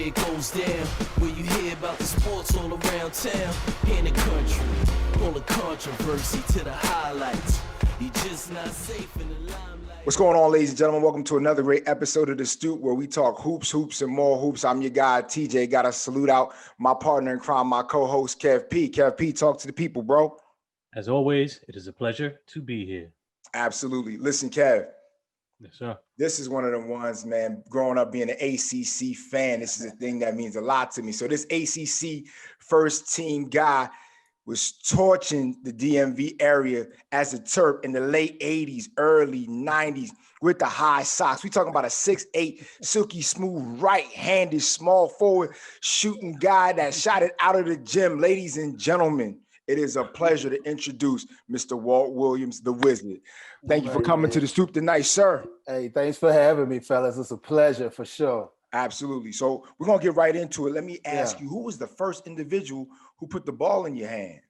where it goes down, where you hear about the sports all around town. In the country, full of controversy to the highlights. You just not safe in the limelight. What's going on, ladies and gentlemen? Welcome to another great episode of the Stoop, where we talk hoops, and more hoops. I'm your guy, TJ. Got to salute out my partner in crime, my co-host, Kev P. Kev P, talk to the people, bro. As always, it is a pleasure to be here. Absolutely. Listen, Kev. Yes, sir. This is one of the ones, man, growing up being an ACC fan, this is a thing that means a lot to me. So this ACC first team guy was torching the DMV area as a Terp in the late 80s, early 90s with the high socks. We talking about a 6'8", silky smooth, right-handed, small forward shooting guy that shot it out of the gym. Ladies and gentlemen, it is a pleasure to introduce Mr. Walt Williams, the Wizard. Thank you for coming to the Stoop tonight, sir. Hey, thanks for having me, fellas. It's a pleasure for sure. Absolutely. So we're going to get right into it. Let me ask you, who was the first individual who put the ball in your hand?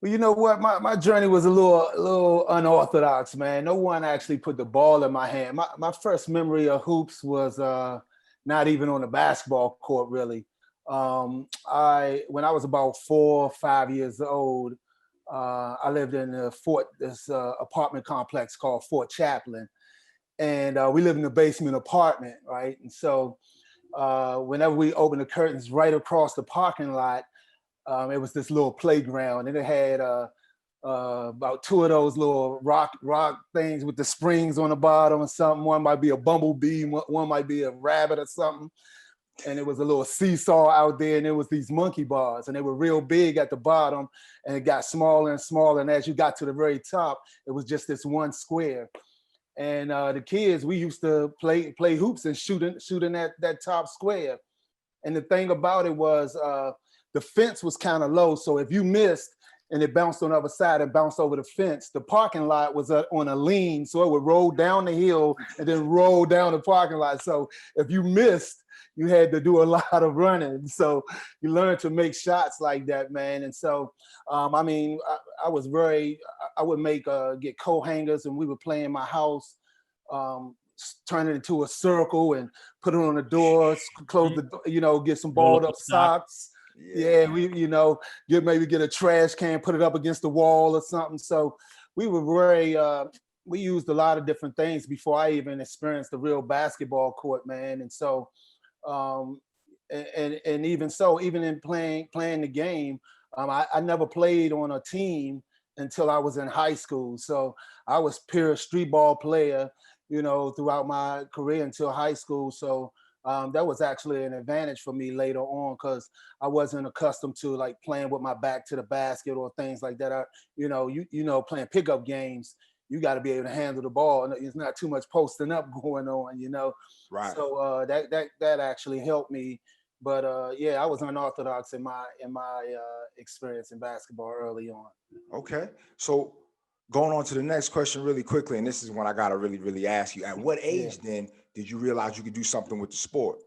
Well, you know what? My journey was a little unorthodox, man. No one actually put the ball in my hand. My first memory of hoops was not even on the basketball court, really. When I was about 4 or 5 years old, I lived in this apartment complex called Fort Chaplain. And we lived in a basement apartment, right? And so whenever we opened the curtains right across the parking lot, it was this little playground, and it had about 2 of those little rock things with the springs on the bottom or something. One might be a bumblebee, one might be a rabbit or something. And it was a little seesaw out there, and there was these monkey bars, and they were real big at the bottom, and it got smaller and smaller. And as you got to the very top, it was just this one square. And the kids, we used to play hoops and shooting that top square. And the thing about it was the fence was kind of low, so if you missed and it bounced on the other side and bounced over the fence, the parking lot was on a lean, so it would roll down the hill and then roll down the parking lot. So if you missed, you had to do a lot of running. So you learn to make shots like that, man. And so, I would get coat hangers, and we would play in my house, turn it into a circle and put it on the doors, close the door, get some balled up socks. Yeah, we, get a trash can, put it up against the wall or something. So we were we used a lot of different things before I even experienced the real basketball court, man. And so, and even so, even in playing the game, I never played on a team until I was in high school. So I was pure street ball player, throughout my career until high school. So that was actually an advantage for me later on, because I wasn't accustomed to like playing with my back to the basket or things like that. Playing pickup games, you got to be able to handle the ball. It's not too much posting up going on, Right. So that actually helped me. But I was unorthodox in my experience in basketball early on. Okay. So going on to the next question really quickly, and this is one I got to really, really ask you. At what age then did you realize you could do something with the sport?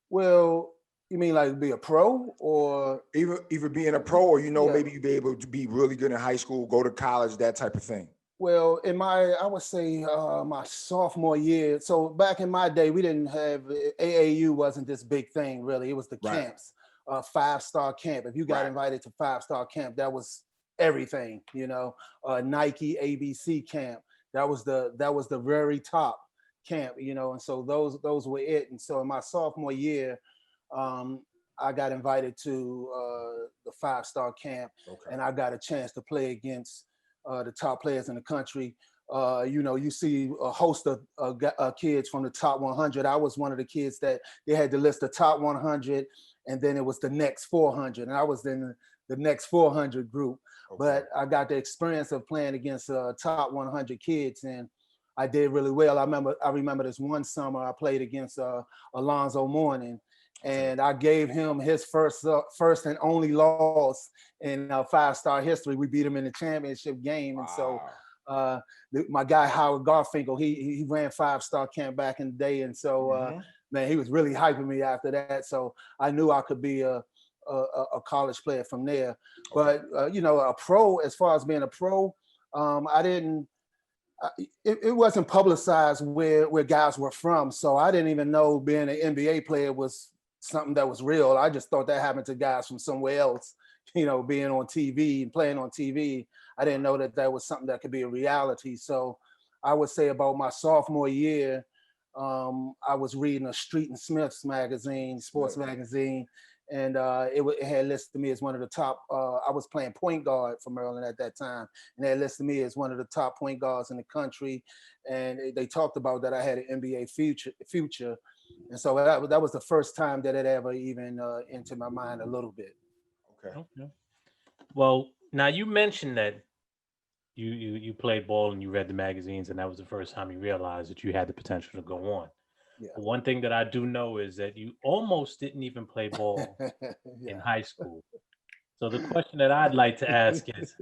Well, you mean like be a pro, or either being a pro, or maybe you'd be able to be really good in high school, go to college, that type of thing? Well, I would say my sophomore year. So back in my day, we didn't have AAU. Wasn't this big thing really. It was the camps, 5-star camp. If you got invited to 5-star camp, that was everything. Nike ABC camp. That was the very top camp. And so those were it. And so in my sophomore year, I got invited to the 5-star camp, and I got a chance to play against the top players in the country. You see a host of kids from the top 100. I was one of the kids that they had to list the top 100, and then it was the next 400, and I was in the next 400 group. Okay. But I got the experience of playing against top 100 kids, and I did really well. I remember this one summer I played against Alonzo Mourning, and I gave him his first and only loss in 5-star history. We beat him in the championship game. And so my guy, Howard Garfinkel, he ran 5-star camp back in the day. And so, man, he was really hyping me after that. So I knew I could be a college player from there. Okay. But, a pro, as far as being a pro, it wasn't publicized where guys were from. So I didn't even know being an NBA player was something that was real. I just thought that happened to guys from somewhere else, you know, being on TV and playing on TV. I didn't know that that was something that could be a reality. So I would say about my sophomore year, I was reading a Street and Smith's magazine, sports magazine, and it had listed me as one of the top. I was playing point guard for Maryland at that time, and they had listed me as one of the top point guards in the country. And they talked about that I had an NBA future, and so that was the first time that it ever even entered my mind a little bit. Okay. Well, now you mentioned that you played ball and you read the magazines, and that was the first time you realized that you had the potential to go on. Yeah. But one thing that I do know is that you almost didn't even play ball in high school. So the question that I'd like to ask is,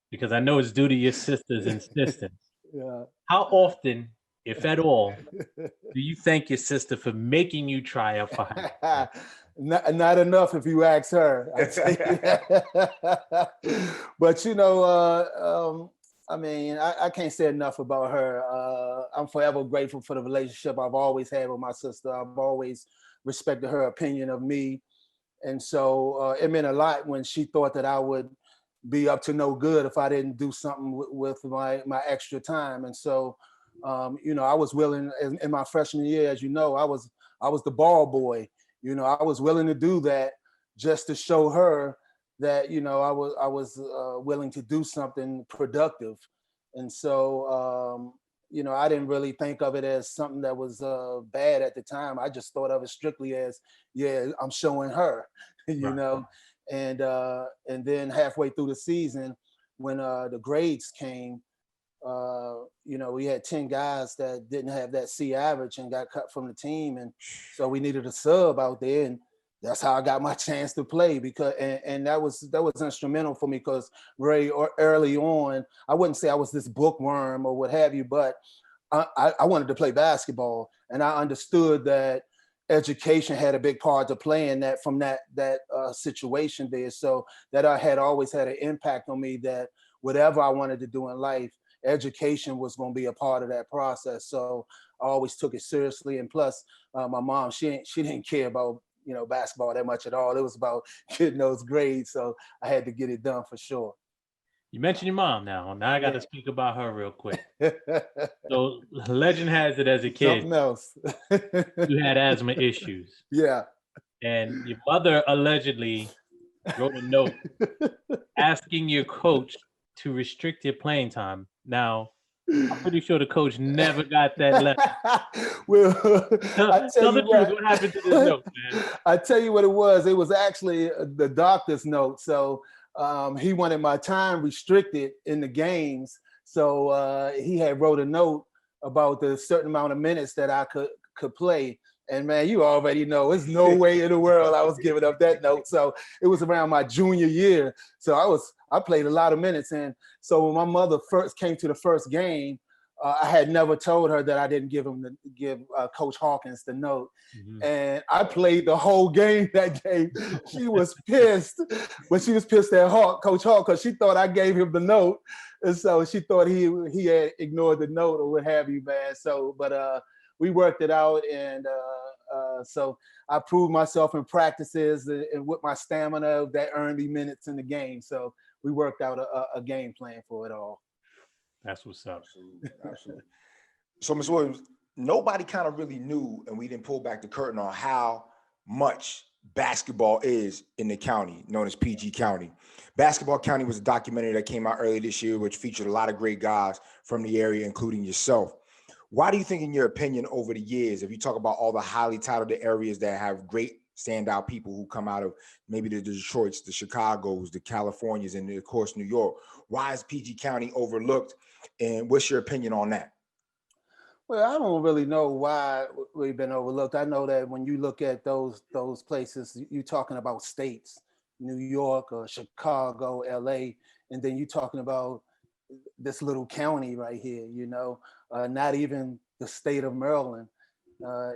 because I know it's due to your sister's insistence, Yeah. how often, if at all, do you thank your sister for making you try out for high school? Not enough if you ask her. I tell you. But you know, I mean, I can't say enough about her. I'm forever grateful for the relationship I've always had with my sister. I've always respected her opinion of me. And so it meant a lot when she thought that I would be up to no good if I didn't do something with my extra time. And so, you know, I was willing in my freshman year, as you know, I was the ball boy. You know, I was willing to do that just to show her that, you know, I was willing to do something productive. And so, you know, I didn't really think of it as something that was bad at the time. I just thought of it strictly as, yeah, I'm showing her, you know. And then halfway through the season, when the grades came, you know, we had 10 guys that didn't have that C average and got cut from the team. And so we needed a sub out there. And that's how I got my chance to play, because and that was instrumental for me, because very early on, I wouldn't say I was this bookworm or what have you, but I wanted to play basketball, and I understood that education had a big part to play in that, from that situation there. So that I had always had an impact on me, that whatever I wanted to do in life, education was going to be a part of that process. So I always took it seriously. And plus, my mom, she didn't care about, you know, basketball that much at all. It was about getting those grades. So I had to get it done for sure. You mentioned your mom now. Now I got to speak about her real quick. So legend has it, as a kid, Something else. you had asthma issues. Yeah. And your mother allegedly wrote a note asking your coach to restrict your playing time. Now, I'm pretty sure the coach never got that letter. Well, Tell the truth. What happened to this note, man? I tell you what it was. It was actually the doctor's note. So he wanted my time restricted in the games. So he had wrote a note about the certain amount of minutes that I could play. And man, you already know, there's no way in the world I was giving up that note. So it was around my junior year. So I played a lot of minutes. And so when my mother first came to the first game, I had never told her that I didn't give Coach Hawkins the note. Mm-hmm. And I played the whole game that game. She was pissed, but she was pissed at Coach Hawk, because she thought I gave him the note. And so she thought he had ignored the note or what have you, man. So, but we worked it out, and so I proved myself in practices and with my stamina that earned me minutes in the game. So we worked out a game plan for it all. That's what's up. Absolutely. So, Ms. Williams, nobody kind of really knew, and we didn't pull back the curtain on how much basketball is in the county known as PG County. Basketball County was a documentary that came out earlier this year, which featured a lot of great guys from the area, including yourself. Why do you think, in your opinion, over the years, if you talk about all the highly touted areas that have great standout people who come out of maybe the Detroits, the Chicagos, the Californias, and of course, New York, why is PG County overlooked? And what's your opinion on that? Well, I don't really know why we've been overlooked. I know that when you look at those places, you're talking about states, New York or Chicago, LA, and then you're talking about this little county right here, you know, not even the state of Maryland,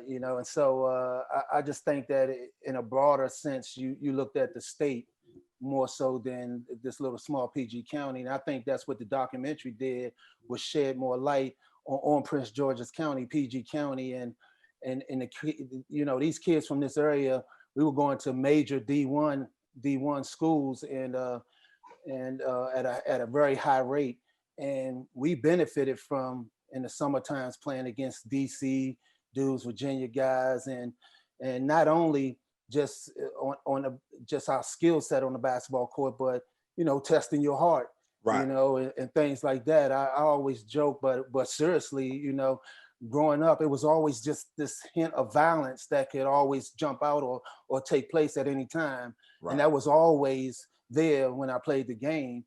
you know. And so I just think that in a broader sense, you looked at the state more so than this little small PG County. And I think that's what the documentary did, was shed more light on Prince George's County, PG County, and the, you know, these kids from this area we were going to major D1 schools and at a very high rate. And we benefited from in the summer times playing against DC dudes, Virginia guys, and not only just just our skill set on the basketball court, but testing your heart, Right. and things like that. I always joke, but seriously, growing up, it was always just this hint of violence that could always jump out or take place at any time. Right. And that was always there when I played the game.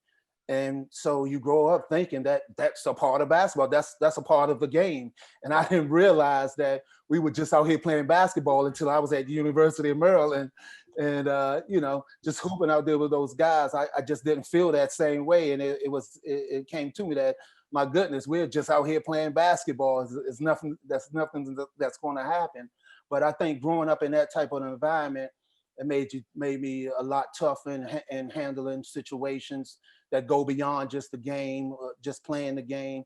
And so you grow up thinking that that's a part of basketball. That's a part of the game. And I didn't realize that we were just out here playing basketball until I was at the University of Maryland and just hooping out there with those guys. I just didn't feel that same way. And it came to me that, my goodness, we're just out here playing basketball. It's nothing that's going to happen. But I think growing up in that type of environment, it made me a lot tougher in handling situations that go beyond just the game, just playing the game.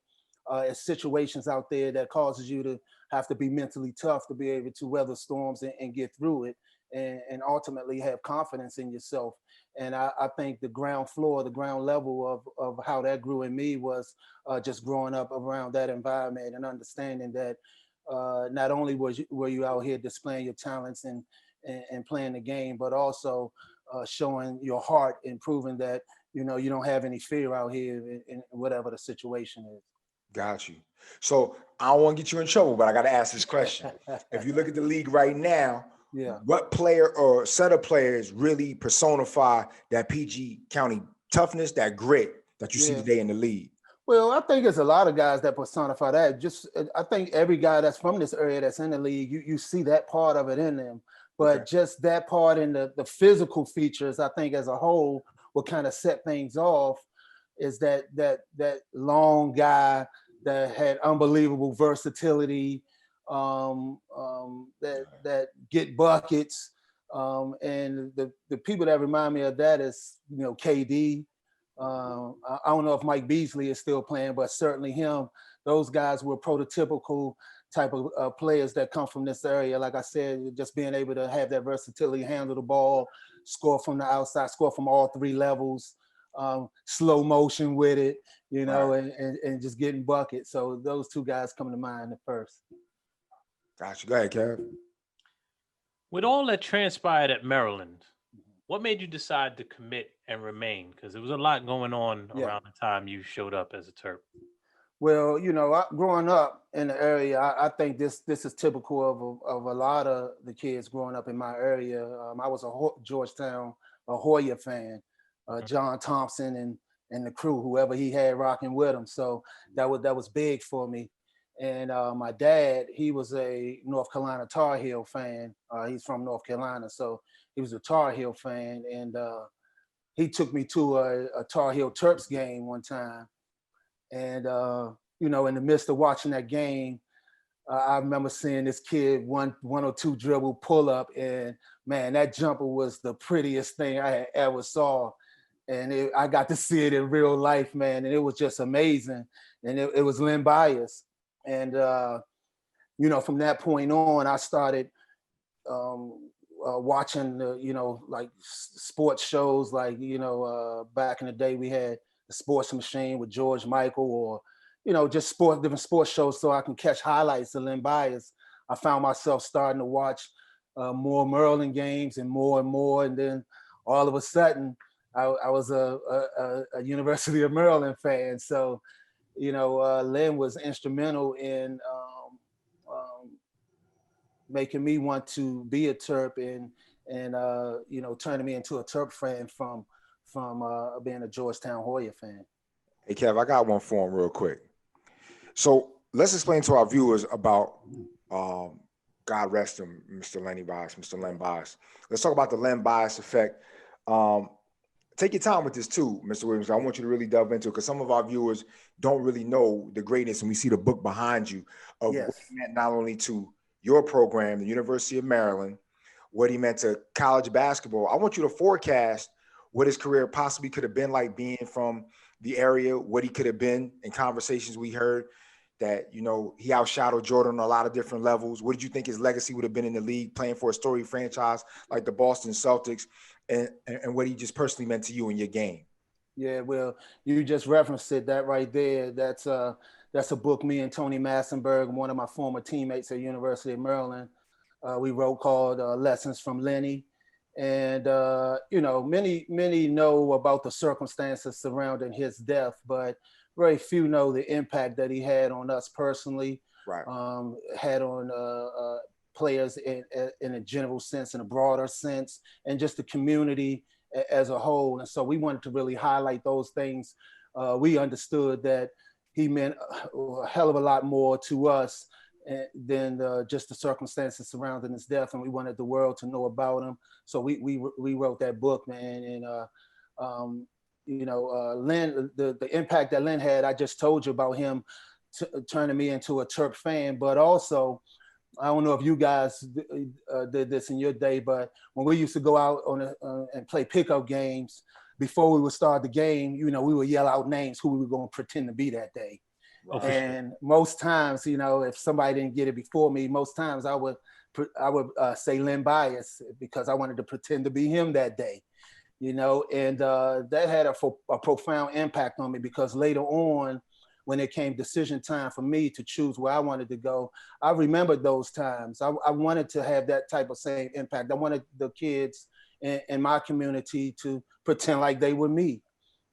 It's situations out there that causes you to have to be mentally tough to be able to weather storms and get through it, and ultimately have confidence in yourself. And I think the ground level of how that grew in me was just growing up around that environment and understanding that not only were you out here displaying your talents and playing the game, but also showing your heart and proving that you don't have any fear out here in whatever the situation is. Got you. So I don't want to get you in trouble, but I got to ask this question. If you look at the league right now, yeah, what player or set of players really personify that PG County toughness, that grit that you see today in the league? Well, I think there's a lot of guys that personify that. I think every guy that's from this area that's in the league, you see that part of it in them. But just that part in the physical features, I think as a whole, will kind of set things off is that long guy that had unbelievable versatility, that get buckets. And the people that remind me of that is, KD. I don't know if Mike Beasley is still playing, but certainly him. Those guys were prototypical type of players that come from this area. Like I said, just being able to have that versatility, handle the ball, score from the outside, score from all three levels, slow motion with it, and just getting buckets. So those two guys come to mind at first. Gotcha. Go ahead, Kev. With all that transpired at Maryland, what made you decide to commit and remain? Because there was a lot going on around the time you showed up as a Terp. Well, growing up in the area, I think this is typical of a lot of the kids growing up in my area. I was a Georgetown, a Hoya fan, John Thompson and the crew, whoever he had rocking with him. So that was big for me. And my dad, he was a North Carolina Tar Heel fan. He's from North Carolina, so he was a Tar Heel fan. And he took me to a Tar Heel Terps game one time. And, in the midst of watching that game, I remember seeing this kid one or two dribble pull up, and man, that jumper was the prettiest thing I had ever saw. And I got to see it in real life, man. And it was just amazing. And it was Len Bias. And, from that point on, I started watching, like sports shows, like, back in the day we had the Sports Machine with George Michael, or, just different sports shows so I can catch highlights of Len Bias. I found myself starting to watch more Maryland games and more. And then all of a sudden, I was a University of Maryland fan. So, Len was instrumental in making me want to be a Terp and turning me into a Terp fan from being a Georgetown Hoya fan. Hey, Kev, I got one for him real quick. So let's explain to our viewers about, God rest him, Mr. Len Bias. Let's talk about the Len Bias Effect. Take your time with this too, Mr. Williams. I want you to really delve into it because some of our viewers don't really know the greatness, and we see the book behind you of what he meant not only to your program, the University of Maryland, what he meant to college basketball. I want you to forecast what his career possibly could have been like being from the area, what he could have been in conversations we heard. that, you know, he outshadowed Jordan on a lot of different levels? What did you think his legacy would have been in the league, playing for a storied franchise like the Boston Celtics, and what he just personally meant to you in your game? Yeah, well, you just referenced it, that right there. That's a book me and Tony Massenberg, one of my former teammates at University of Maryland, we wrote, called Lessons from Lenny. And, you know, many know about the circumstances surrounding his death, but very few know the impact that he had on us personally, Right. Had on players in a general sense, in a broader sense, and just the community as a whole. And so we wanted to really highlight those things. We understood that he meant a hell of a lot more to us than just the circumstances surrounding his death, and we wanted the world to know about him. So we wrote that book, man. And you know, Len, the impact that Len had, I just told you about him turning me into a Terp fan. But also, I don't know if you guys did this in your day, but when we used to go out and play pickup games, before we would start the game, you know, we would yell out names who we were going to pretend to be that day. Oh, And most times, you know, if somebody didn't get it before me, most times I would say Len Bias, because I wanted to pretend to be him that day, you know. And that had a profound impact on me, because later on, when it came decision time for me to choose where I wanted to go, I remembered those times. I wanted to have that type of same impact. I wanted the kids in my community to pretend like they were me,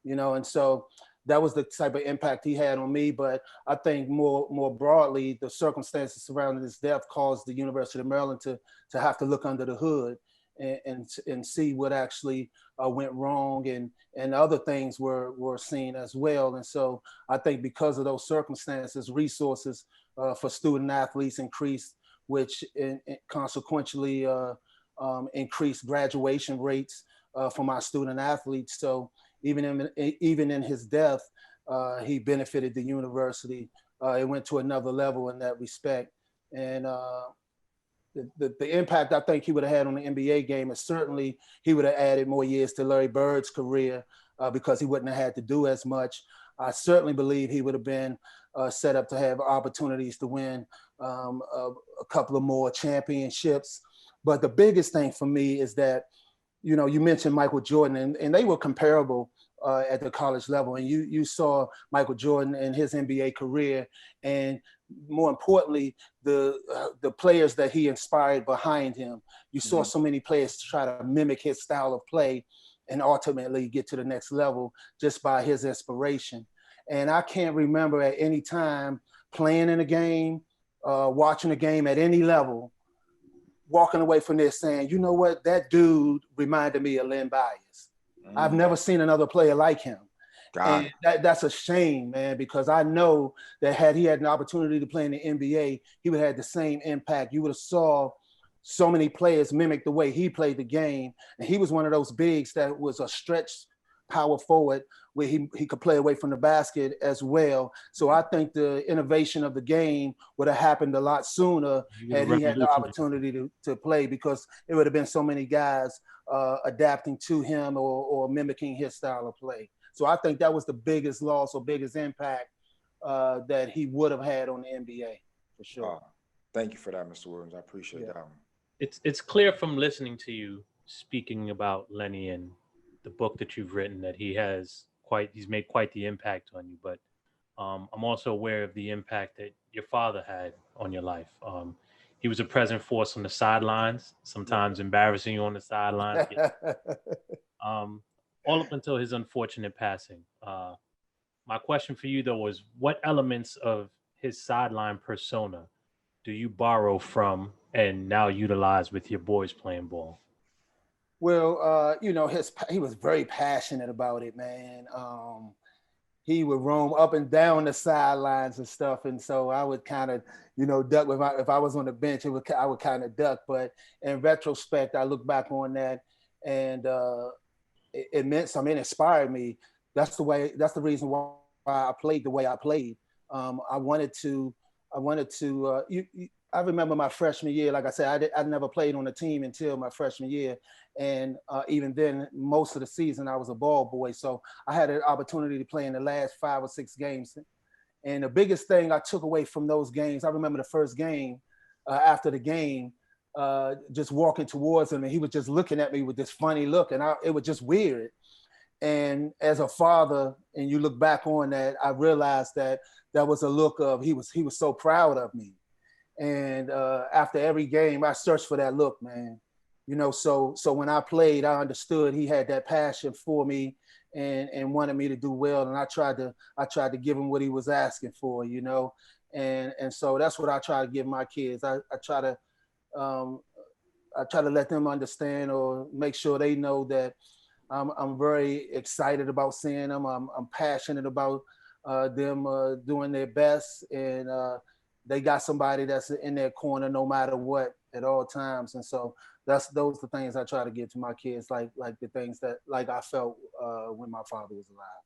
you know. And so that was the type of impact he had on me. But I think more broadly, the circumstances surrounding his death caused the University of Maryland to have to look under the hood and see what actually went wrong, and other things were seen as well. And so I think because of those circumstances, resources for student athletes increased, which consequentially increased graduation rates for my student athletes. So even in his death, he benefited the university. It went to another level in that respect. And the impact I think he would have had on the NBA game is certainly he would have added more years to Larry Bird's career, because he wouldn't have had to do as much. I certainly believe he would have been set up to have opportunities to win a couple of more championships. But the biggest thing for me is that, you know, you mentioned Michael Jordan, and they were comparable at the college level. And you saw Michael Jordan and his NBA career, and more importantly, the players that he inspired behind him. You saw so many players try to mimic his style of play and ultimately get to the next level just by his inspiration. And I can't remember at any time playing in a game, watching a game at any level, walking away from this saying, you know what, that dude reminded me of Len Bias. I've never seen another player like him. And that's a shame, man, because I know that had he had an opportunity to play in the NBA, he would have had the same impact. You would have saw so many players mimic the way he played the game. And he was one of those bigs that was a stretch power forward where he could play away from the basket as well. So I think the innovation of the game would have happened a lot sooner had he had the opportunity to play, because it would have been so many guys adapting to him or mimicking his style of play. So I think that was the biggest loss or biggest impact that he would have had on the NBA, for sure. Thank you for that, Mr. Williams. I appreciate that one. It's clear from listening to you speaking about Lenny and the book that you've written that he's made quite the impact on you. But I'm also aware of the impact that your father had on your life. He was a present force on the sidelines, sometimes embarrassing you on the sidelines. All up until his unfortunate passing. My question for you, though, was what elements of his sideline persona do you borrow from and now utilize with your boys playing ball? Well, you know, he was very passionate about it, man. He would roam up and down the sidelines and stuff. And so I would kind of, you know, duck if I was on the bench, I would kind of duck. But in retrospect, I look back on that, and it meant something. It inspired me. That's the reason why I played the way I played. I remember my freshman year. Like I said, I never played on a team until my freshman year, and even then, most of the season I was a ball boy. So I had an opportunity to play in the last 5 or 6 games, And the biggest thing I took away from those games, I remember the first game, after the game, just walking towards him, and he was just looking at me with this funny look, and it was just weird. And as a father, and you look back on that, I realized that was a look of he was so proud of me. And after every game, I searched for that look, man. You know, so when I played, I understood he had that passion for me and wanted me to do well. And I tried to give him what he was asking for, you know. And so that's what I try to give my kids. I try to let them understand or make sure they know that I'm very excited about seeing them. I'm passionate about them doing their best, and they got somebody that's in their corner no matter what at all times. And so those are the things I try to give to my kids, like the things that like I felt when my father was alive.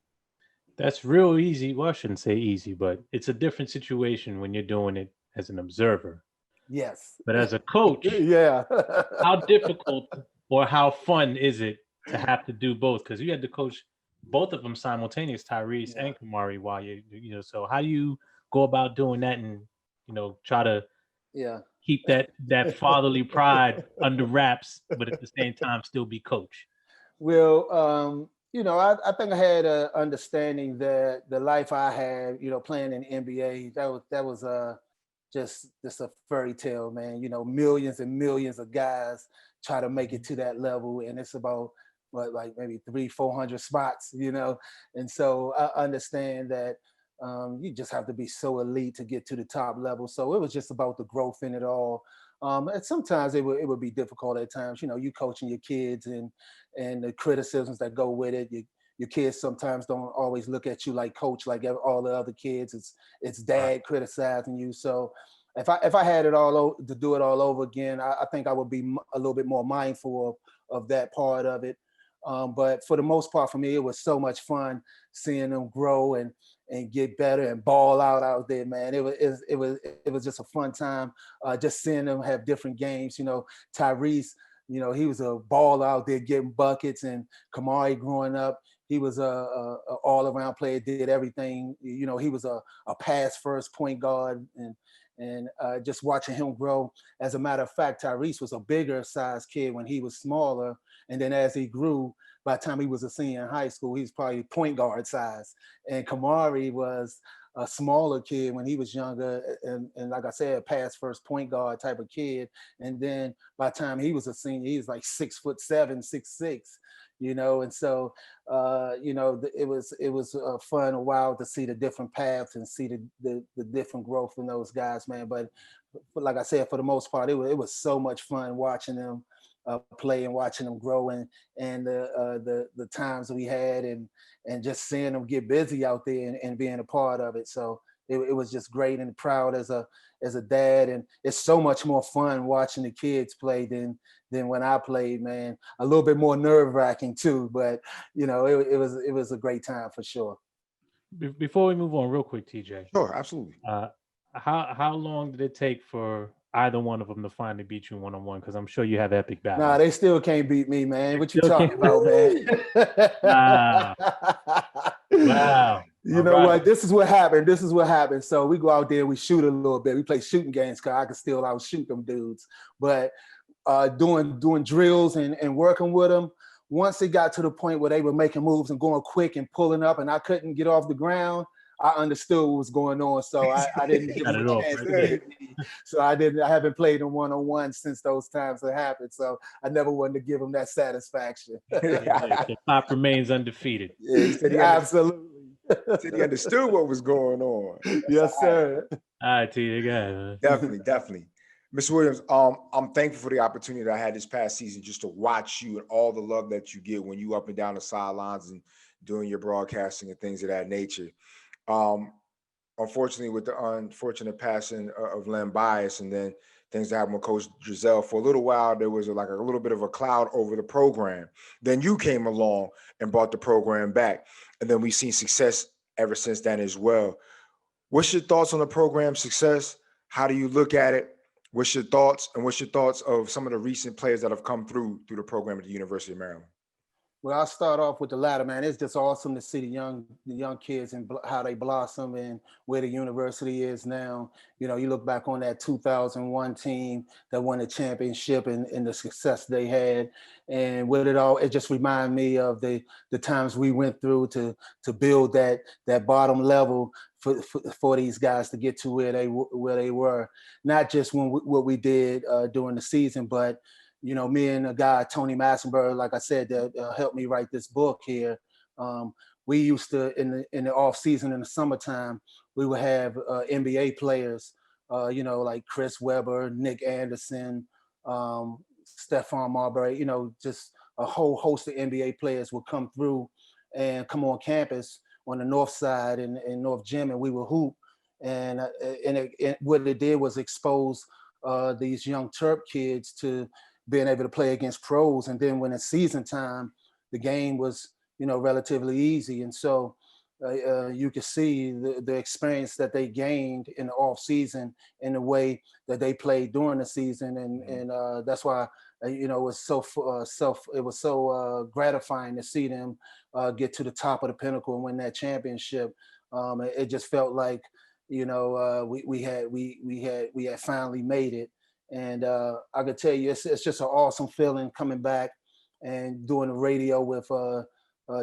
That's real easy. Well, I shouldn't say easy, but it's a different situation when you're doing it as an observer. Yes. But as a coach, yeah. how difficult or how fun is it to have to do both? Because you had to coach both of them simultaneous, Tyrese and Kamari, while you know. So how do you go about doing that and try to keep that fatherly pride under wraps, but at the same time still be coach? Well, I think I had an understanding that the life I had, playing in the NBA, that was just a fairy tale, man. Millions and millions of guys try to make it to that level, and it's about like maybe 300-400 spots, and so I understand that you just have to be so elite to get to the top level. So it was just about the growth in it all. And sometimes it would be difficult at times, you coaching your kids and the criticisms that go with it. Your kids sometimes don't always look at you like coach, like all the other kids. It's dad criticizing you. So if I had it to do it all over again, I think I would be a little bit more mindful of that part of it. But for the most part, for me, it was so much fun seeing them grow and get better and ball out there, man. It was just a fun time, just seeing them have different games. Tyrese, he was a ball out there getting buckets, and Kamari growing up, he was a all-around player, did everything. He was a pass-first point guard, and just watching him grow. As a matter of fact, Tyrese was a bigger size kid when he was smaller, and then as he grew, by the time he was a senior in high school, he was probably point guard size. And Kamari was a smaller kid when he was younger, and like I said, a pass-first point guard type of kid. And then by the time he was a senior, he was like 6'7", 6'6", and so it was fun, a while to see the different paths and see the different growth in those guys, man. But like I said, for the most part, it was so much fun watching them play and watching them grow, and the times we had and just seeing them get busy out there and being a part of it. So it was just great, and proud as a dad. And it's so much more fun watching the kids play than when I played, man. A little bit more nerve-wracking too, but it was a great time for sure. Before we move on, real quick, TJ. Sure, absolutely. How long did it take for either one of them to finally beat you one-on-one? Because I'm sure you have epic battles. Nah, they still can't beat me, man. What you talking about, man? Wow. You know what? This is what happened. So we go out there, we shoot a little bit. We play shooting games because I can still outshoot them dudes. But doing drills and working with them, once it got to the point where they were making moves and going quick and pulling up and I couldn't get off the ground, I understood what was going on, so I didn't give them a chance to beat me. So I haven't played them one-on-one since those times have happened. So I never wanted to give them that satisfaction. The top remains undefeated. Yeah, absolutely. He understood what was going on. Yes, sir. All right, T, again. Definitely. Mr. Williams, I'm thankful for the opportunity that I had this past season just to watch you and all the love that you get when you up and down the sidelines and doing your broadcasting and things of that nature. Unfortunately, with the unfortunate passing of Len Bias and then things that happened with Coach Giselle, for a little while, there was like a little bit of a cloud over the program. Then you came along and brought the program back. And then we've seen success ever since then as well. What's your thoughts on the program's success? How do you look at it? What's your thoughts? And what's your thoughts of some of the recent players that have come through the program at the University of Maryland? Well, I'll start off with the latter, man. It's just awesome to see the young kids and how they blossom and where the university is now. You know, you look back on that 2001 team that won the championship and the success they had, and with it all, it just reminded me of the times we went through to build that bottom level for these guys to get to where they were. Not just what we did during the season, but you know, me and a guy, Tony Massenberg, like I said, that helped me write this book here. We used to, in the off season, in the summertime, we would have NBA players, you know, like Chris Webber, Nick Anderson, Stephon Marbury, you know, just a whole host of NBA players would come through and come on campus on the north side in North Gym, and we would hoop. And what it did was expose these young Terp kids to being able to play against pros. And then when it's season time, the game was, you know, relatively easy. And so you could see the experience that they gained in the off season in the way that they played during the season. And that's why, you know, it was so gratifying to see them get to the top of the pinnacle and win that championship. It just felt like, you know, we had finally made it. And I could tell you, it's just an awesome feeling coming back and doing the radio with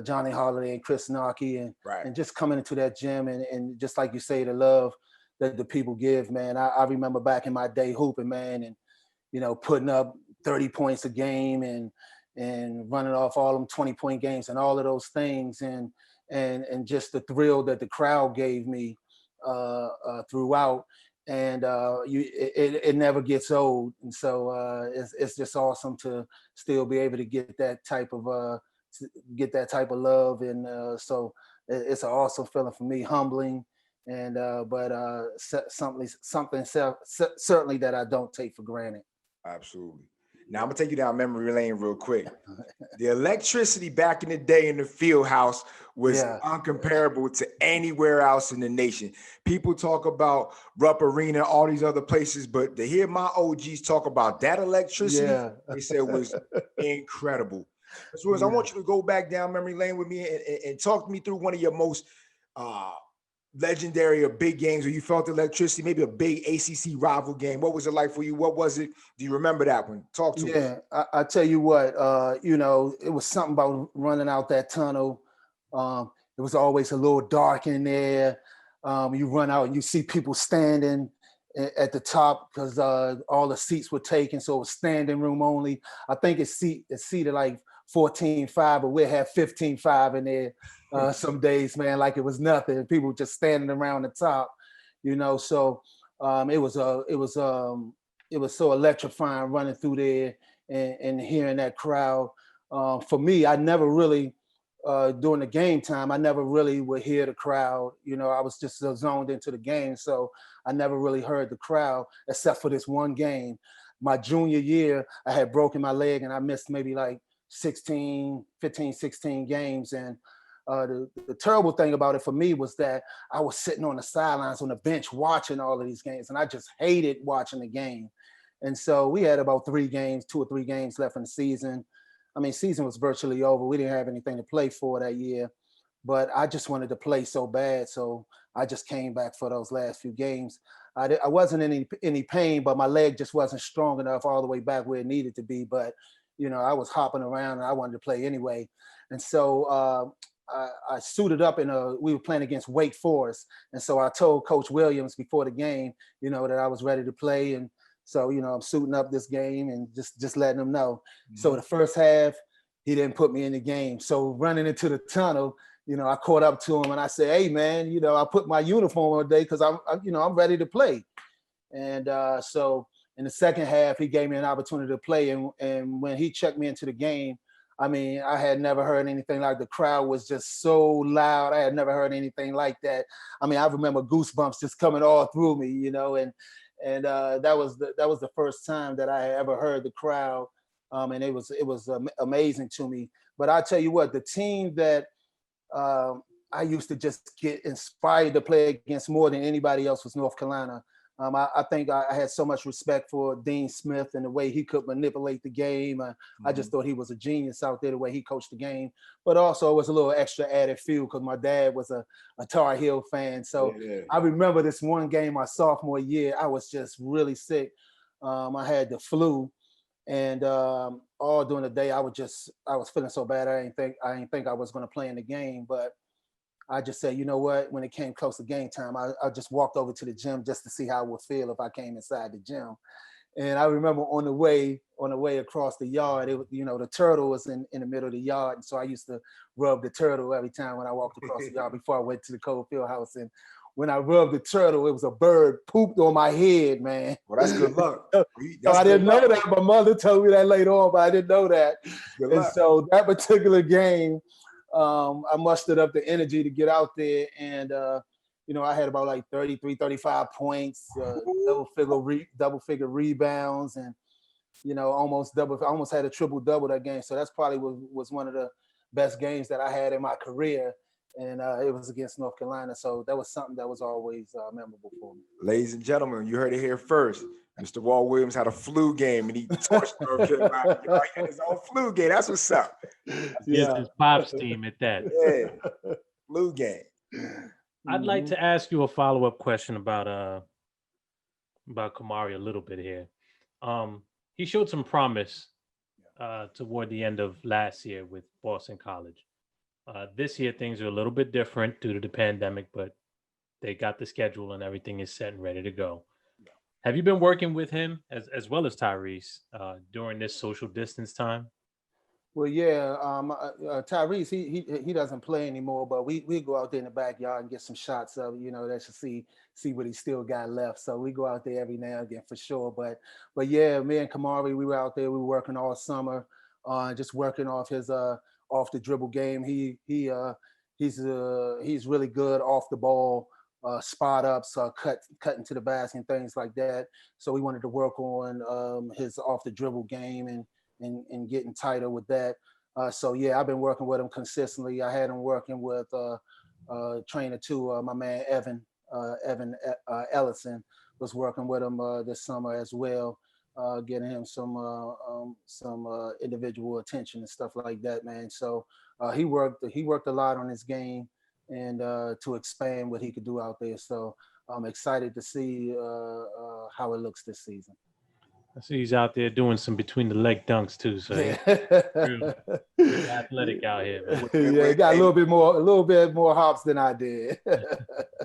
Johnny Holiday and Chris Narkey and just coming into that gym and just like you say, the love that the people give, man. I remember back in my day hooping, man, and, you know, putting up 30 points a game and running off all them 20-point games and all of those things. And just the thrill that the crowd gave me throughout. And it never gets old, and so it's just awesome to still be able to get that type of love, and so it's an awesome feeling for me, humbling, and but something certainly that I don't take for granted. Absolutely. Now I'm gonna take you down memory lane real quick. The electricity back in the day in the field house was uncomparable to anywhere else in the nation. People talk about Rupp Arena, all these other places, but to hear my OGs talk about that electricity, they said was incredible. So I want you to go back down memory lane with me and talk to me through one of your most legendary or big games where you felt the electricity, maybe a big ACC rival game. What was it like for you? What was it? Do you remember that one? Talk to me. Yeah, I tell you what, you know, it was something about running out that tunnel. It was always a little dark in there. You run out and you see people standing at the top because all the seats were taken, so it was standing room only. I think it's seated like 14-5, but we'll have 15-5 in there some days, man, like it was nothing. People just standing around the top, you know. So it was so electrifying running through there and hearing that crowd. For me, I never really during the game time, I never really would hear the crowd. You know, I was just zoned into the game, so I never really heard the crowd except for this one game. My junior year, I had broken my leg and I missed maybe like 15, 16 games. And the terrible thing about it for me was that I was sitting on the sidelines on the bench watching all of these games, and I just hated watching the game. And so we had about 2 or 3 games left in the season. I mean, season was virtually over. We didn't have anything to play for that year, but I just wanted to play so bad. So I just came back for those last few games. I wasn't in any pain, but my leg just wasn't strong enough all the way back where it needed to be. But, you know, I was hopping around and I wanted to play anyway. And so I suited up we were playing against Wake Forest. And so I told Coach Williams before the game, you know, that I was ready to play. And so, you know, I'm suiting up this game and just letting him know. Mm-hmm. So the first half, he didn't put me in the game. So running into the tunnel, you know, I caught up to him and I said, "Hey, man, you know, I put my uniform on today because I'm ready to play." And so in the second half, he gave me an opportunity to play. And when he checked me into the game, I mean, I had never heard anything like the crowd was just so loud. I had never heard anything like that. I mean, I remember goosebumps just coming all through me, you know, and that was the first time that I had ever heard the crowd, and it was amazing to me. But I tell you what, the team that I used to just get inspired to play against more than anybody else was North Carolina. I think I had so much respect for Dean Smith and the way he could manipulate the game. I just thought he was a genius out there, the way he coached the game. But also it was a little extra added fuel because my dad was a Tar Heel fan. So I remember this one game my sophomore year, I was just really sick. I had the flu. And all during the day, I was feeling so bad. I didn't think I was going to play in the game, but I just said, you know what? When it came close to game time, I just walked over to the gym just to see how it would feel if I came inside the gym. And I remember on the way across the yard, the turtle was in the middle of the yard, and so I used to rub the turtle every time when I walked across the yard before I went to the Cole Field house. And when I rubbed the turtle, it was a bird pooped on my head, man. Well, that's good luck. So I didn't know that. My mother told me that later on, but I didn't know that. And so that particular game, I mustered up the energy to get out there, and I had about like 33, 35 points, double figure rebounds, and almost had a triple double that game. So that's probably was one of the best games that I had in my career, and it was against North Carolina. So that was something that was always memorable for me. Ladies and gentlemen, you heard it here first. Mr. Walt Williams had a flu game, and he torched North Carolina. He had his own flu game. That's what's up. Yes, his Pops team at that. Yeah, flu game. I'd like to ask you a follow-up question about Kamari a little bit here. He showed some promise toward the end of last year with Boston College. This year, things are a little bit different due to the pandemic, but they got the schedule and everything is set and ready to go. Have you been working with him as well as Tyrese during this social distance time? Well, yeah, Tyrese, he doesn't play anymore, but we go out there in the backyard and get some shots of, that should see what he still got left. So we go out there every now and again for sure. But yeah, me and Kamari, we were out there, we were working all summer, just working off his off the dribble game. He's really good off the ball. Spot ups, cutting to the basket and things like that. So we wanted to work on his off the dribble game and getting tighter with that. So yeah, I've been working with him consistently. I had him working with trainer too, my man Evan Ellison was working with him this summer as well, getting him some individual attention and stuff like that, man. So he worked a lot on his game and to expand what he could do out there. So I'm excited to see how it looks this season. I see he's out there doing some between the leg dunks too. So he's real athletic out here, man. Yeah, he got a little bit more hops than I did.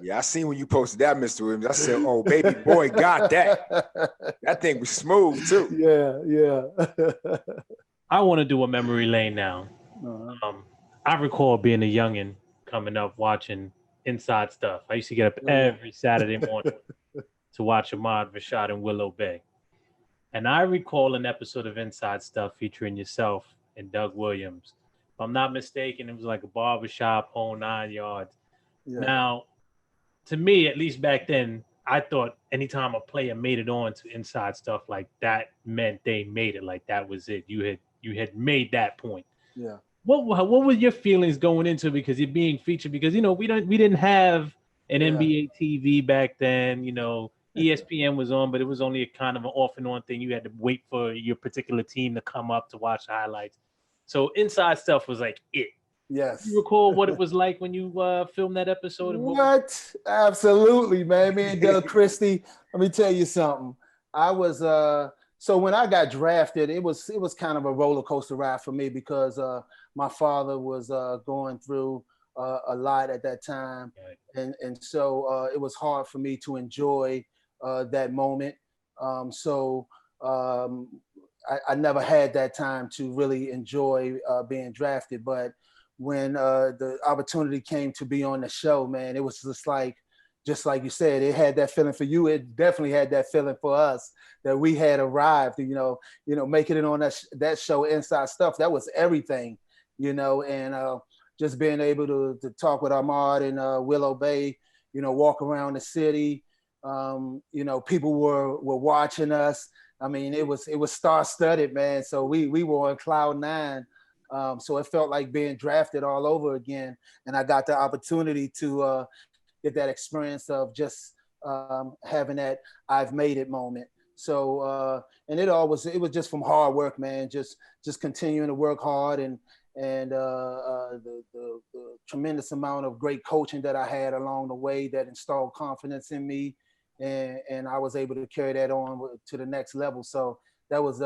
Yeah, I seen when you posted that, Mr. Williams. I said, "Oh, baby boy, got that. That thing was smooth too." Yeah. I want to do a memory lane now. I recall being a youngin' coming up watching Inside Stuff. I used to get up every Saturday morning to watch Ahmad, Rashad, and Willow Bay. And I recall an episode of Inside Stuff featuring yourself and Doug Williams. If I'm not mistaken, it was like a barbershop, whole 9 yards. Yeah. Now, to me, at least back then, I thought anytime a player made it on to Inside Stuff, like that meant they made it. Like that was it. You had made that point. Yeah. What were your feelings going into it? Because you're being featured? Because we didn't have an NBA TV back then. ESPN was on, but it was only a kind of an off and on thing. You had to wait for your particular team to come up to watch the highlights. So Inside Stuff was like it. Yes. Do you recall what it was like when you filmed that episode? What? Absolutely, man. Me and Doug Christie. Let me tell you something. I was so when I got drafted, it was kind of a roller coaster ride for me because my father was going through a lot at that time, and so it was hard for me to enjoy that moment. So I never had that time to really enjoy being drafted. But when the opportunity came to be on the show, man, it was just like you said, it had that feeling for you. It definitely had that feeling for us that we had arrived. Making it on that show, Inside Stuff, that was everything. And just being able to talk with Ahmad and Willow Bay, walk around the city. People were watching us. I mean, it was star-studded, man. So we were on cloud nine. So it felt like being drafted all over again. And I got the opportunity to get that experience of just having that I've made it moment. So and it was just from hard work, man. Just continuing to work hard and the tremendous amount of great coaching that I had along the way that installed confidence in me, and I was able to carry that on to the next level. So that was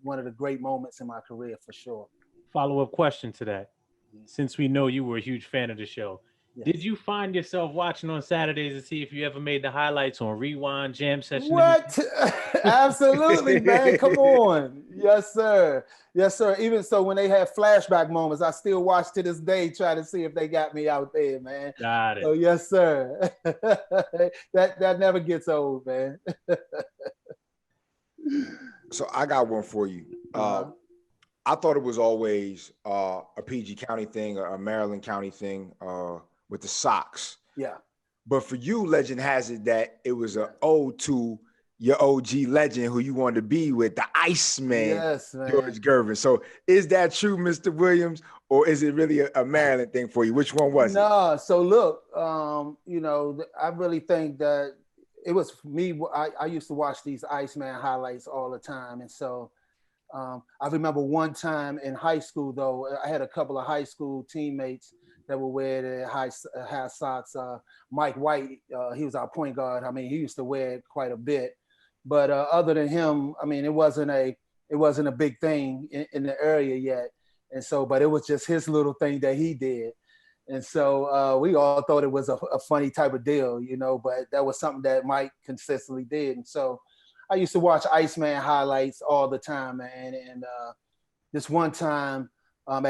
one of the great moments in my career for sure. Follow-up question to that. Since we know you were a huge fan of the show, yes. Did you find yourself watching on Saturdays to see if you ever made the highlights on Rewind, Jam Session? What? Absolutely, man. Come on. Yes, sir. Yes, sir. Even so, when they have flashback moments, I still watch to this day, try to see if they got me out there, man. Got it. So, yes, sir. that never gets old, man. So I got one for you. I thought it was always a PG County thing, a Maryland County thing with the Sox. Yeah. But for you, legend has it that it was an ode to your OG legend who you wanted to be with, the Iceman, yes, man. George Gervin. So is that true, Mr. Williams, or is it really a Maryland thing for you? Which one was it? No, so look, I really think that it was for me. I used to watch these Iceman highlights all the time. And so I remember one time in high school, though, I had a couple of high school teammates that would wear the high socks. Mike White, he was our point guard. I mean, he used to wear it quite a bit. But other than him, I mean, it wasn't a big thing in the area yet. And so, but it was just his little thing that he did. And so we all thought it was a funny type of deal, but that was something that Mike consistently did. And so I used to watch Iceman highlights all the time, man. And this one time, I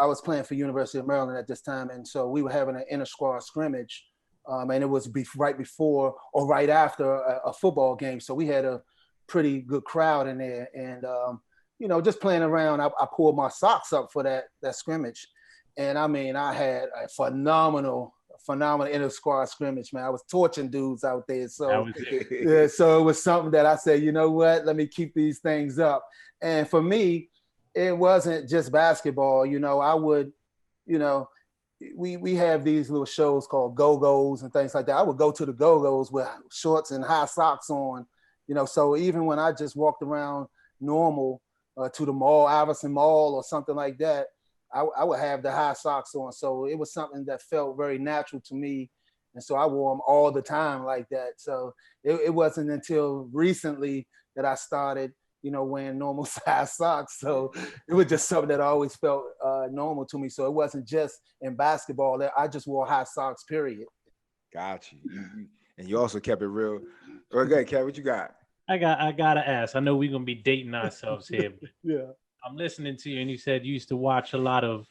was playing for University of Maryland at this time. And so we were having an inter-squad scrimmage. And it was right before or right after a football game. So we had a pretty good crowd in there. And, just playing around, I pulled my socks up for that scrimmage. And I mean, I had a phenomenal inter-squad scrimmage, man. I was torching dudes out there. So, yeah, so it was something that I said, you know what, let me keep these things up. And for me, it wasn't just basketball. I would, we have these little shows called Go-Go's and things like that. I would go to the Go-Go's with shorts and high socks on, so even when I just walked around normal to the mall, Iverson Mall or something like that, I would have the high socks on. So it was something that felt very natural to me. And so I wore them all the time like that. So it wasn't until recently that I started, wearing normal size socks. So it was just something that always felt normal to me. So it wasn't just in basketball that I just wore high socks, period. Got you. And you also kept it real. Okay, Kev, what you got? I gotta ask. I know we're gonna be dating ourselves here. But yeah. I'm listening to you, and you said you used to watch a lot of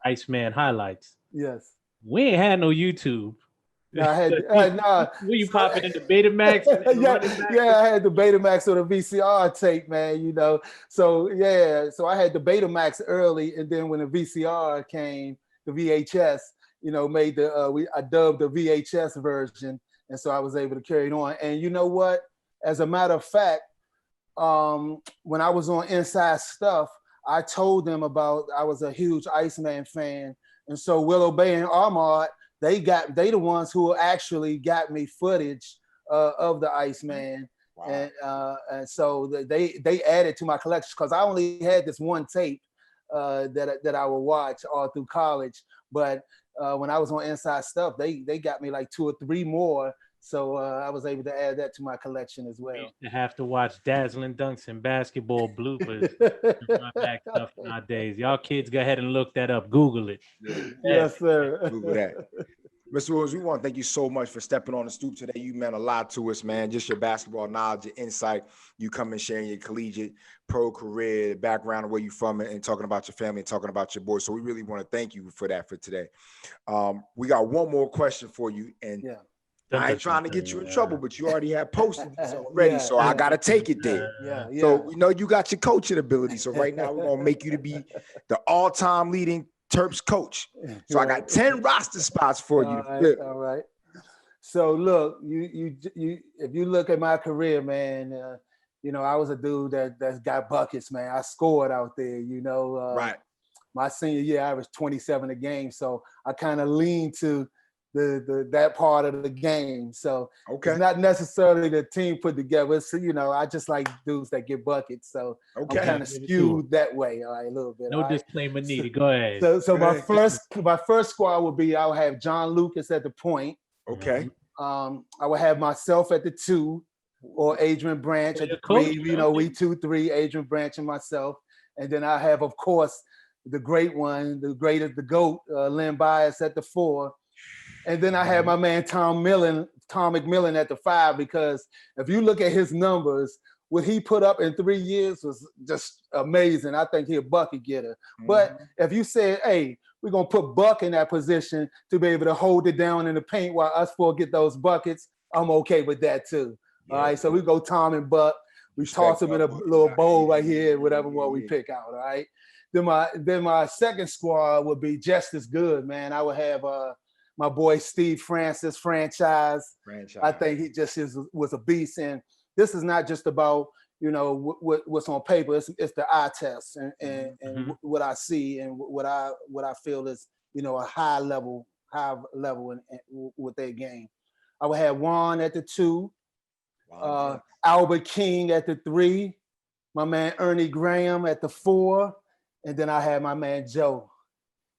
Iceman highlights. Yes. We ain't had no YouTube. No, I had Were you popping into Betamax? I had the Betamax or the VCR tape, man. So yeah, so I had the Betamax early, and then when the VCR came, the VHS, made I dubbed the VHS version, and so I was able to carry it on. And you know what? As a matter of fact, when I was on Inside Stuff, I told them I was a huge Iceman fan. And so Willow Bay and Armand, they the ones who actually got me footage of the Iceman. Wow. And so they added to my collection because I only had this one tape that I would watch all through college. But when I was on Inside Stuff, they got me like 2 or 3 more. So I was able to add that to my collection as well. You have to watch dazzling dunks and basketball bloopers. Back stuff nowadays. Y'all kids, go ahead and look that up. Google it. Yes, sir. Google that. Mr. Williams, we want to thank you so much for stepping on the stoop today. You meant a lot to us, man. Just your basketball knowledge, your insight. You come and sharing your collegiate pro career, background of where you're from, and talking about your family and talking about your boys. So we really want to thank you for that for today. We got one more question for you. And yeah. I ain't trying to get you in trouble, but you already have posted these already, so I got to take it there. Yeah. So we know you got your coaching ability. So right now we're going to make you to be the all-time leading Terps coach. So I got 10 roster spots for you. All right. So look, you if you look at my career, man, I was a dude that's got buckets, man. I scored out there, right. My senior year, I was 27 a game. So I kind of leaned to that part of the game. So Okay. it's not necessarily the team put together. It's, I just like dudes that get buckets. So Okay. I'm kind of skewed that way, all right, a little bit. No all right? disclaimer needed. Go ahead. So my first squad would be, I'll have John Lucas at the point. Okay. I would have myself at the 2, or Adrian Branch at the 3. We 2-3, Adrian Branch and myself. And then I have, of course, the great one, the greatest, the GOAT, Len Bias at the 4. And then I had my man Tom McMillan at the 5, because if you look at his numbers, what he put up in 3 years was just amazing. I think he's a bucket getter. But if you said, hey, we're going to put Buck in that position to be able to hold it down in the paint while us 4 get those buckets, I'm okay with that too. All right, so we go Tom and Buck. We toss them in a little bowl right here, whatever one we pick out, all right? Then my second squad would be just as good, man. I would have my boy Steve Francis, franchise. I think he just was a beast. And this is not just about, what's on paper. It's the eye test and what I see and what I feel is, a high level with their game. I would have Juan at the 2, Albert King at the 3, my man Ernie Graham at the 4, and then I had my man Joe,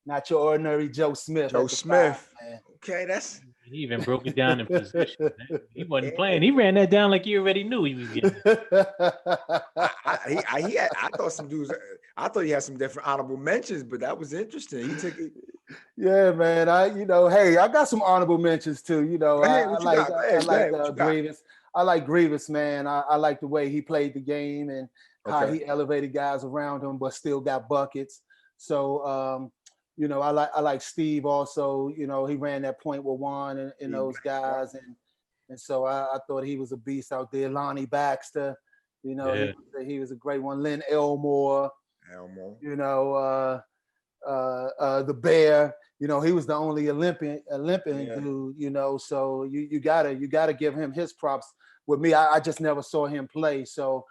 not your ordinary Joe Smith. Joe Smith. 5, man. Okay, that's. He even broke it down in position. Man. He wasn't playing. He ran that down like he already knew he was getting. I thought some dudes. I thought he had some different honorable mentions, but that was interesting. He took it. Yeah, man. Hey, I got some honorable mentions too. I like Grievous. I like Grievous, man. I like the way he played the game and how he elevated guys around him, but still got buckets. So, I like Steve also. He ran that point with Juan and those guys, and so I thought he was a beast out there. Lonnie Baxter, he was a great one. Len Elmore. The Bear. He was the only Olympian dude. So you gotta give him his props. With me, I just never saw him play, so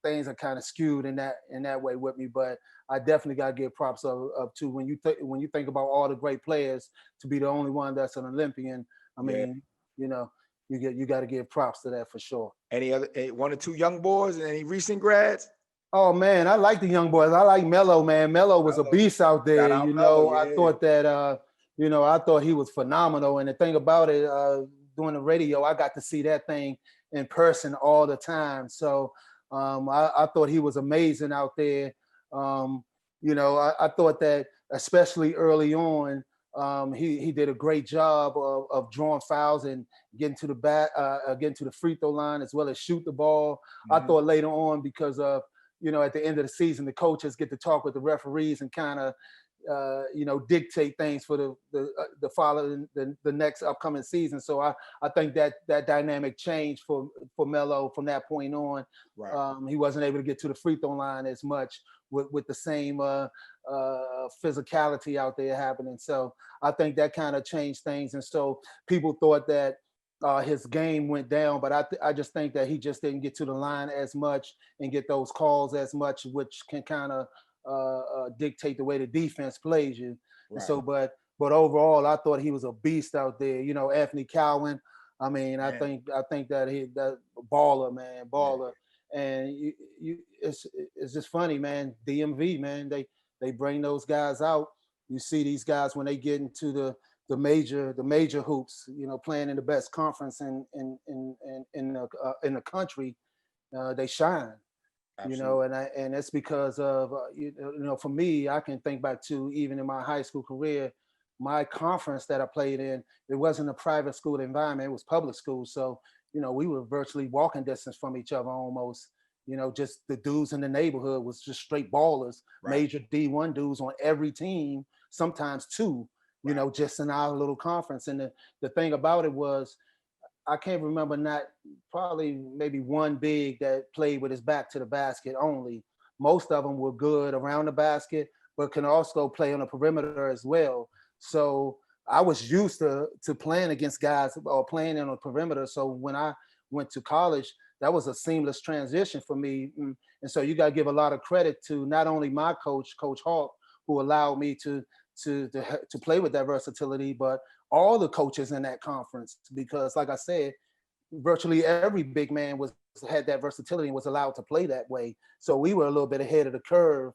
things are kind of skewed in that way with me. But I definitely gotta give props up to when you think about all the great players, to be the only one that's an Olympian. I mean, you got to give props to that for sure. Any other 1 or 2 young boys and any recent grads? Oh man, I like the young boys. I like Melo, man. Melo was a beast out there. I thought that I thought he was phenomenal. And the thing about it, doing the radio, I got to see that thing in person all the time. So I thought he was amazing out there. I thought that especially early on, he did a great job of drawing fouls and getting to the free throw line, as well as shoot the ball. I thought later on, because of at the end of the season, the coaches get to talk with the referees and kind of dictate things for the following the next upcoming season. So I think that dynamic changed for Melo from that point on. Right. He wasn't able to get to the free throw line as much with the same physicality out there happening. So I think that kind of changed things. And so people thought that his game went down, but I just think that he just didn't get to the line as much and get those calls as much, which can kind of dictate the way the defense plays you. Right. So, but overall, I thought he was a beast out there. Anthony Cowan. I mean, I think that baller, man, baller. And it's just funny, man. DMV, man, they bring those guys out. You see these guys when they get into the major hoops, playing in the best conference in the country, they shine. Absolutely. And it's because of for me, I can think back to even in my high school career, my conference that I played in, it wasn't a private school environment, it was public school. So we were virtually walking distance from each other almost. Just the dudes in the neighborhood was just straight ballers. Right. Major D1 dudes on every team, sometimes 2. Just in our little conference. And the thing about it was, I can't remember maybe one big that played with his back to the basket only. Most of them were good around the basket, but can also play on the perimeter as well. So I was used to playing against guys or playing on the perimeter. So when I went to college, that was a seamless transition for me. And so you got to give a lot of credit to not only my coach, Coach Hawk, who allowed me to play with that versatility, but all the coaches in that conference, because like I said, virtually every big man had that versatility and was allowed to play that way. So we were a little bit ahead of the curve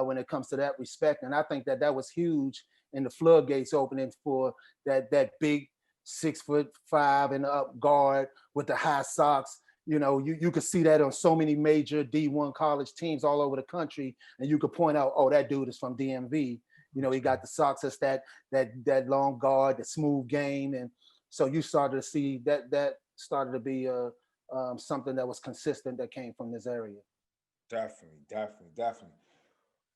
when it comes to that respect. And I think that was huge in the floodgates opening for that big 6'5" and up guard with the high socks. You know, you could see that on so many major D1 college teams all over the country, and you could point out, oh, that dude is from DMV. You know, he got the socks, that's that long guard, the smooth game, and so you started to see that started to be something that was consistent that came from this area. Definitely.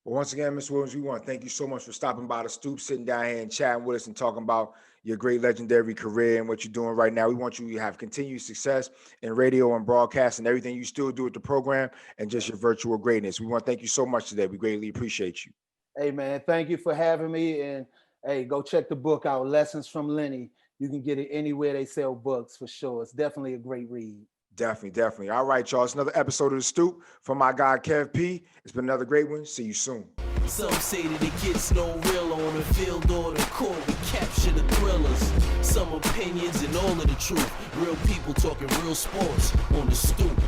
Well, once again, Mr. Williams, we want to thank you so much for stopping by the Stoop, sitting down here and chatting with us and talking about your great legendary career and what you're doing right now. We want you to have continued success in radio and broadcast and everything you still do with the program and just your virtual greatness. We want to thank you so much today. We greatly appreciate you. Hey, man, thank you for having me. And hey, go check the book out, Lessons from Lenny. You can get it anywhere they sell books for sure. It's definitely a great read. Definitely. All right, y'all. It's another episode of The Stoop from my guy, Kev P. It's been another great one. See you soon. Some say that it gets no realer on the field or the court. We capture the thrillers. Some opinions and all of the truth. Real people talking real sports on The Stoop.